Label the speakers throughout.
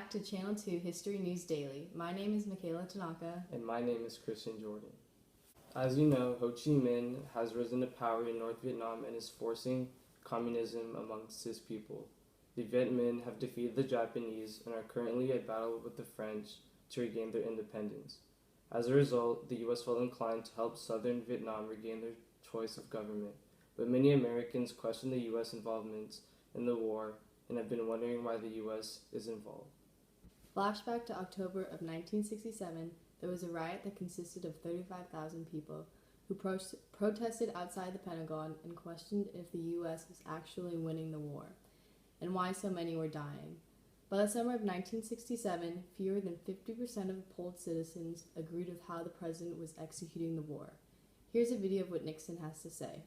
Speaker 1: back to Channel 2 History News Daily. My name is Michaela Tanaka.
Speaker 2: And my name is Christian Jordan. As you know, Ho Chi Minh has risen to power in North Vietnam and is forcing communism amongst his people. The Viet Minh have defeated the Japanese and are currently at battle with the French to regain their independence. As a result, the U.S. felt inclined to help southern Vietnam regain their choice of government, but many Americans question the U.S. involvement in the war and have been wondering why the U.S. is involved.
Speaker 1: Flashback to October of 1967, there was a riot that consisted of 35,000 people who protested outside the Pentagon and questioned if the U.S. was actually winning the war, and why so many were dying. By the summer of 1967, fewer than 50% of polled citizens agreed with how the president was executing the war. Here's a video of what Nixon has to say.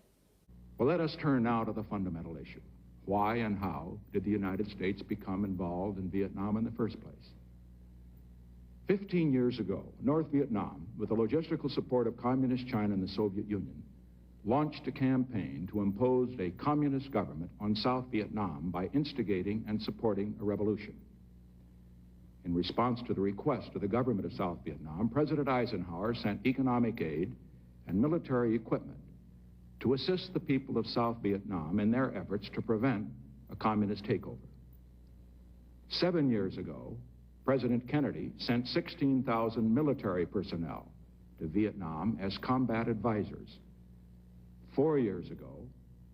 Speaker 3: Well, let us turn now to the fundamental issue. Why and how did the United States become involved in Vietnam in the first place? 15 years ago, North Vietnam, with the logistical support of Communist China and the Soviet Union, launched a campaign to impose a communist government on South Vietnam by instigating and supporting a revolution. In response to the request of the government of South Vietnam, President Eisenhower sent economic aid and military equipment to assist the people of South Vietnam in their efforts to prevent a communist takeover. 7 years ago, President Kennedy sent 16,000 military personnel to Vietnam as combat advisors. 4 years ago,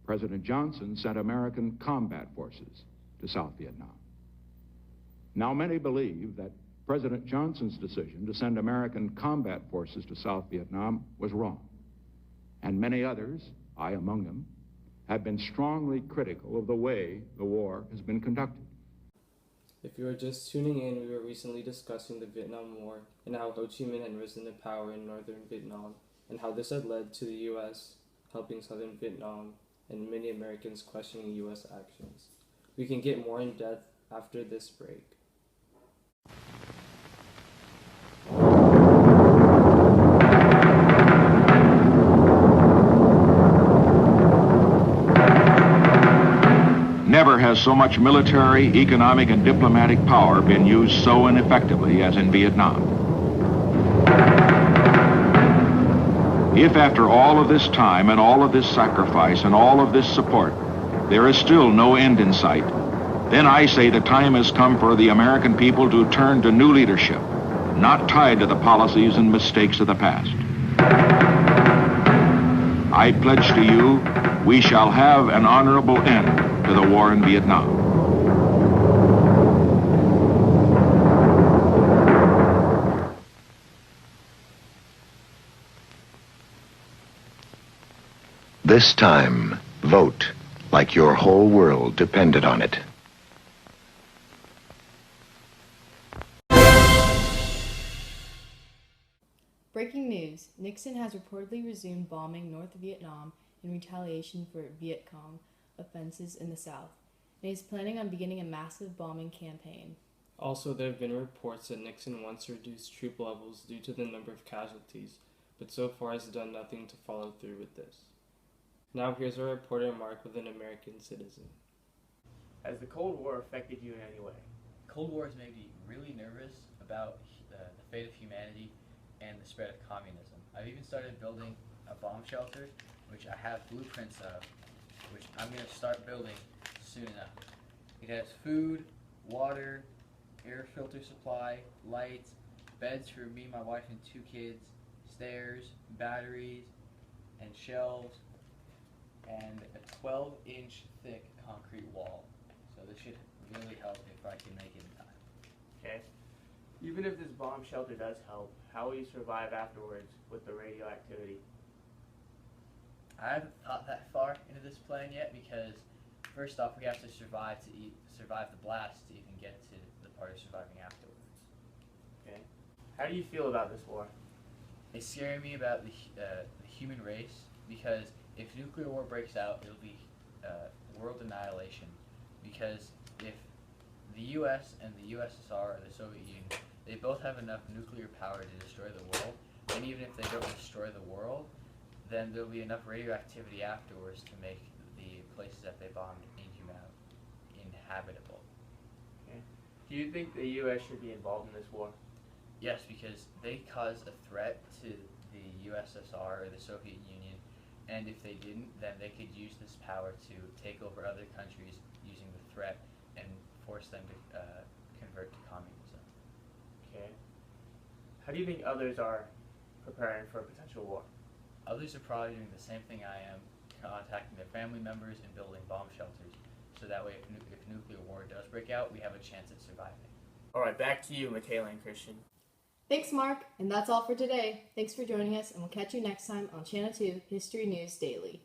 Speaker 3: President Johnson sent American combat forces to South Vietnam. Now, many believe that President Johnson's decision to send American combat forces to South Vietnam was wrong. And many others, I among them, have been strongly critical of the way the war has been conducted.
Speaker 2: If you are just tuning in, we were recently discussing the Vietnam War and how Ho Chi Minh had risen to power in northern Vietnam and how this had led to the U.S. helping southern Vietnam and many Americans questioning U.S. actions. We can get more in depth after this break.
Speaker 3: Never has so much military, economic, and diplomatic power been used so ineffectively as in Vietnam. If after all of this time and all of this sacrifice and all of this support, there is still no end in sight, then I say the time has come for the American people to turn to new leadership, not tied to the policies and mistakes of the past. I pledge to you, we shall have an honorable end to the war in Vietnam.
Speaker 4: This time, vote like your whole world depended on it.
Speaker 1: Breaking news, Nixon has reportedly resumed bombing North Vietnam in retaliation for Viet Cong offenses in the South, and is planning on beginning a massive bombing campaign.
Speaker 2: Also, there have been reports that Nixon wants to reduce troop levels due to the number of casualties, but so far has done nothing to follow through with this. Now here's our reporter Mark with an American citizen.
Speaker 5: Has the Cold War affected you in any way?
Speaker 6: Cold War has made me really nervous about the fate of humanity and the spread of communism. I've even started building a bomb shelter, which I have blueprints of, which I'm going to start building soon enough. It has food, water, air filter supply, lights, beds for me, my wife, and 2 kids, stairs, batteries, and shelves, and a 12-inch thick concrete wall. So this should really help if I can make it in time.
Speaker 5: Okay. Even if this bomb shelter does help, how will you survive afterwards with the radioactivity?
Speaker 6: I haven't thought that far into this plan yet because first off we have to survive the blast to even get to the part of surviving afterwards.
Speaker 5: Okay. How do you feel about this war?
Speaker 6: It's scaring me about the human race because if nuclear war breaks out, it'll be world annihilation. Because if the U.S. and the USSR or the Soviet Union, they both have enough nuclear power to destroy the world, and even if they don't destroy the world, then there'll be enough radioactivity afterwards to make the places that they bombed inhabitable.
Speaker 5: Okay. Do you think the U.S. should be involved in this war?
Speaker 6: Yes, because they cause a threat to the USSR or the Soviet Union, and if they didn't, then they could use this power to take over other countries using the threat and force them to convert to communism.
Speaker 5: Okay. How do you think others are preparing for a potential war?
Speaker 6: Others are probably doing the same thing I am, contacting their family members and building bomb shelters, so that way if nuclear war does break out, we have a chance at surviving.
Speaker 5: All right, back to you, Michaela and Christian.
Speaker 1: Thanks, Mark, and that's all for today. Thanks for joining us, and we'll catch you next time on Channel 2 History News Daily.